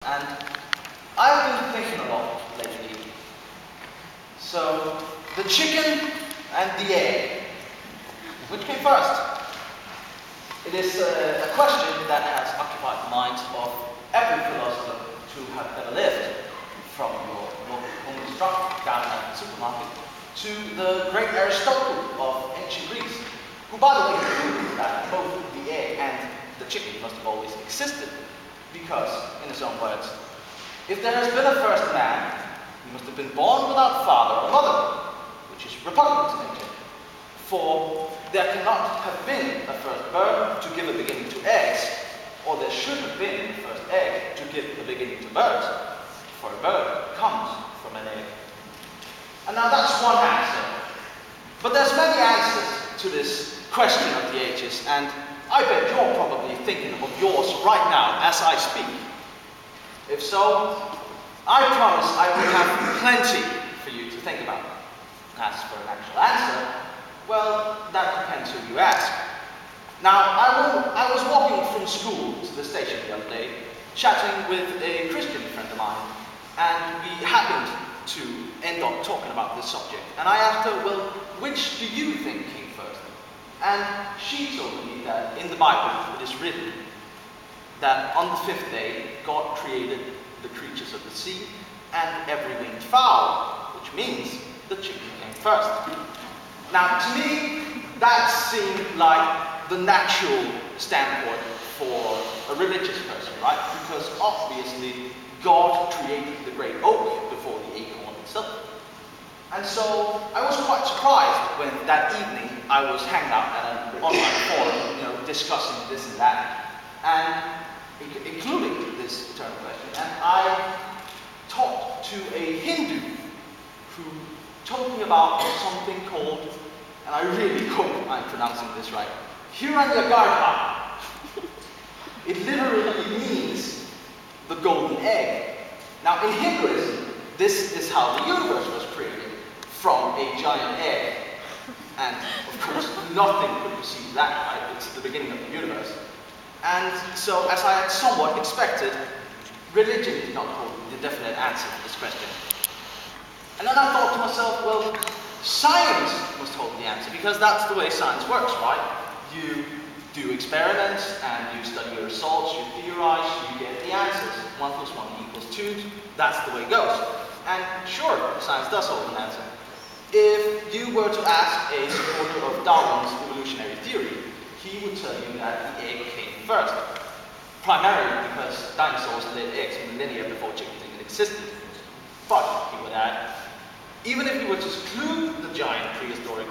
And I've been thinking a lot lately. So, the chicken and the egg, which came first? It is a question that has occupied the minds of every philosopher to have ever lived, from your local home instructor down at the supermarket to the great Aristotle of ancient Greece, who by the way proved that both the egg and the chicken must have always existed, because, in his own words, if there has been a first man, he must have been born without father or mother, which is repugnant to nature. For there cannot have been a first bird to give a beginning to eggs, or there should have been a first egg to give a beginning to birds, for a bird comes from an egg. And now that's one answer. But there's many answers to this question of the ages, and I bet you're probably thinking of yours right now as I speak. If so, I promise I will have plenty for you to think about. As for an actual answer, well, that depends who you ask. Now, I was walking from school to the station the other day, chatting with a Christian friend of mine, and we happened to end up talking about this subject. And I asked her, well, which do you think came first? And she told me that in the Bible it is written that on the fifth day God created the creatures of the sea and every winged fowl, which means the chicken came first. Now to me, that seemed like the natural standpoint for a religious person, right? Because obviously God created the great oak before the acorn itself. And so I was quite surprised when that evening I was hanging out at an online forum, discussing this and that, and including this eternal question. And I talked to a Hindu who told me about something called, and I really hope I'm pronouncing this right, Hiranyagarbha. It literally means the golden egg. Now in Hinduism, this is how the universe was created, from a giant egg. And of course, nothing could precede that, right? It's the beginning of the universe. And so, as I had somewhat expected, religion did not hold the definite answer to this question. And then I thought to myself, well, science must hold the answer, because that's the way science works, right? You do experiments, and you study your results, you theorize, you get the answers. 1 + 1 = 2, that's the way it goes. And sure, science does hold an answer. If you were to ask a supporter of Darwin's evolutionary theory, he would tell you that the egg came first. Primarily because dinosaurs laid eggs millennia before chickens even existed. But, he would add, even if you were to exclude the giant prehistoric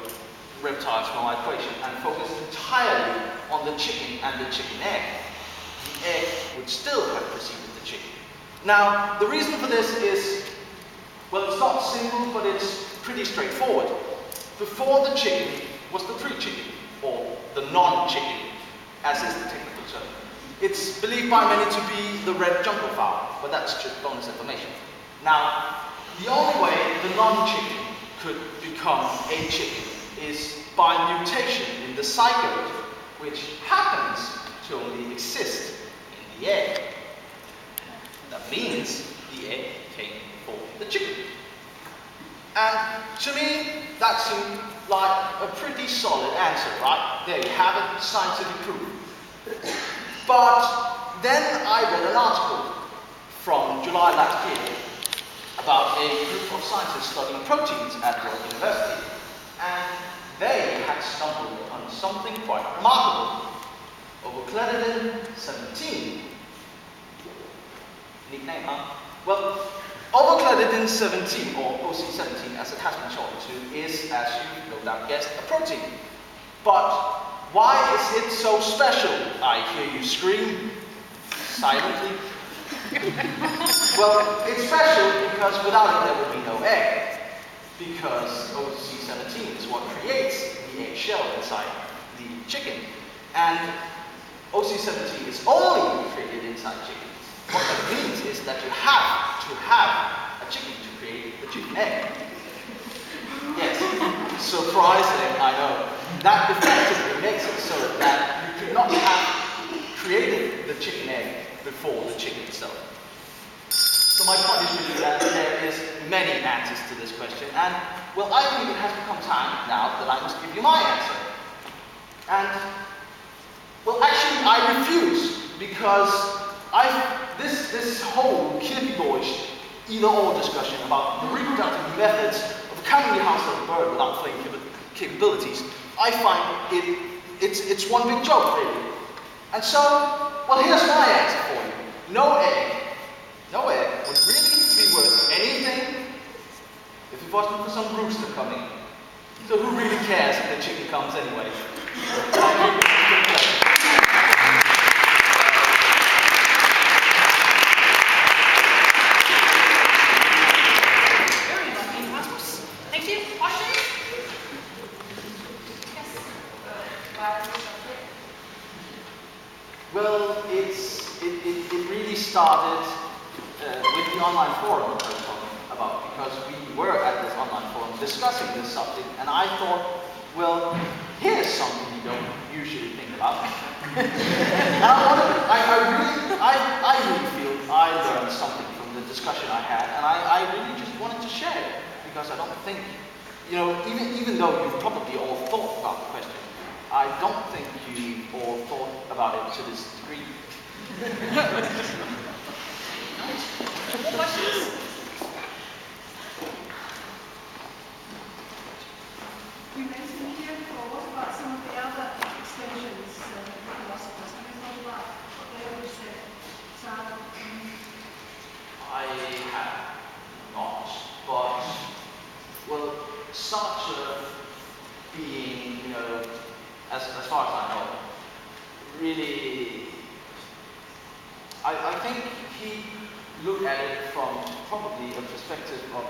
reptiles from our equation and focus entirely on the chicken and the chicken egg, the egg would still have preceded the chicken. Now, the reason for this is, well, it's not simple, but it's pretty straightforward. Before the chicken was the pre-chicken, or the non-chicken, as is the technical term. It's believed by many to be the red jungle fowl, but that's just bonus information. Now, the only way the non-chicken could become a chicken is by mutation in the zygote, which happens to only exist in the egg. That means the egg came before the chicken. And to me, that seemed like a pretty solid answer, right? There you have it, scientific proof. But then I read an article from July last year about a group of scientists studying proteins at York University. And they had stumbled upon something quite remarkable. Ovocledidin 17. Neat name, huh? Well, Ovocledidin 17, or OC17 as it has been shortened to, is, as you no doubt guessed, a protein. But why is it so special? I hear you scream silently. Well, it's special because without it there would be no egg. Because OC17 is what creates the egg shell inside the chicken. And OC17 is only created inside chickens. What that means is that you have to have a chicken to create the chicken egg. Yes, surprising, I know. That effectively makes it so that you could not have created the chicken egg before the chicken itself. my point is really that there is many answers to this question, and well, I think it has become time now that I must give you my answer. And well, actually, I refuse because this whole Kierkegaardish either-or discussion about the reproductive methods of counting the house of a bird without flying capabilities, I find it's one big joke, really. And so, well, here's my answer for you. No egg would really be worth anything if it wasn't for some rooster coming. So who really cares if the chicken comes anyway? Very lucky, Rasmus. Thank you. Questions? Yes. Why was it Well, it really started with the online forum that I was talking about, because we were at this online forum discussing this subject, and I thought, well, here's something you don't usually think about. And I really feel I learned something from the discussion I had, and I really just wanted to share it, because I don't think, even though you've probably all thought about the question, I don't think you all thought about it to this degree. questions? You mentioned here what about some of the other extensions of philosophers? Have you thought about what they would say? I have not, but, well, Sartre being, as far as I know, really, I think he looked at it from probably a perspective of,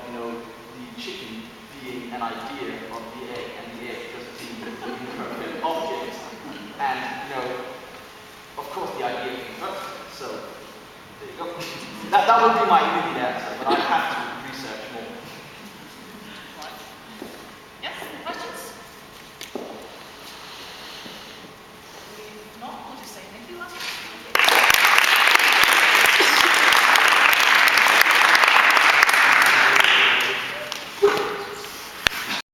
the chicken being an idea of the egg, and the egg just being an imperfect object. And, of course the idea came first. So, there you go. that would be my